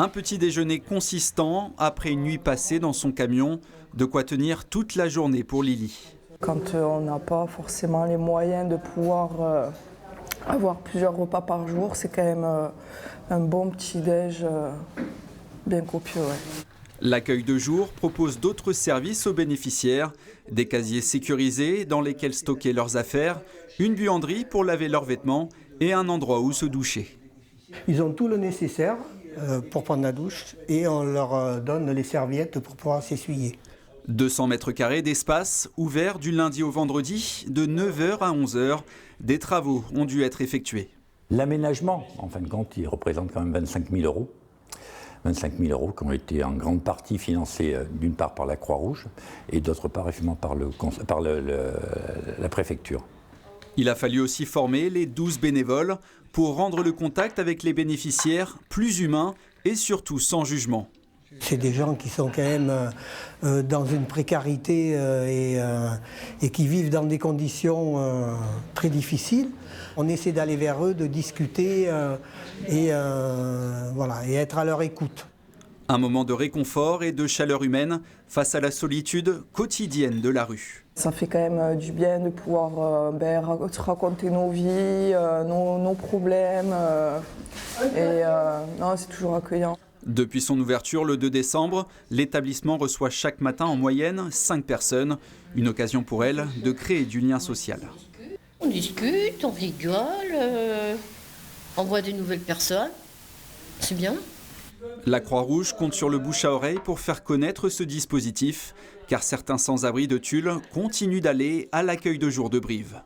Un petit déjeuner consistant après une nuit passée dans son camion, de quoi tenir toute la journée pour Lily. Quand on n'a pas forcément les moyens de pouvoir avoir plusieurs repas par jour, c'est quand même un bon petit-déj bien copieux. Ouais. L'accueil de jour propose d'autres services aux bénéficiaires, des casiers sécurisés dans lesquels stocker leurs affaires, une buanderie pour laver leurs vêtements et un endroit où se doucher. Ils ont tout le nécessaire pour prendre la douche et on leur donne les serviettes pour pouvoir s'essuyer. 200 mètres carrés d'espace, ouverts du lundi au vendredi, de 9h à 11h. Des travaux ont dû être effectués. L'aménagement, en fin de compte, il représente quand même 25 000 euros. 25 000 euros qui ont été en grande partie financés d'une part par la Croix-Rouge et d'autre part par la préfecture. Il a fallu aussi former les 12 bénévoles pour rendre le contact avec les bénéficiaires plus humain et surtout sans jugement. C'est des gens qui sont quand même dans une précarité et qui vivent dans des conditions très difficiles. On essaie d'aller vers eux, de discuter et être à leur écoute. Un moment de réconfort et de chaleur humaine face à la solitude quotidienne de la rue. Ça fait quand même du bien de pouvoir raconter nos vies, nos problèmes. C'est toujours accueillant. Depuis son ouverture le 2 décembre, l'établissement reçoit chaque matin en moyenne 5 personnes. Une occasion pour elles de créer du lien social. On discute, on rigole, on voit de nouvelles personnes. C'est bien. La Croix-Rouge compte sur le bouche à oreille pour faire connaître ce dispositif, car certains sans-abri de Tulle continuent d'aller à l'accueil de jour de Brive.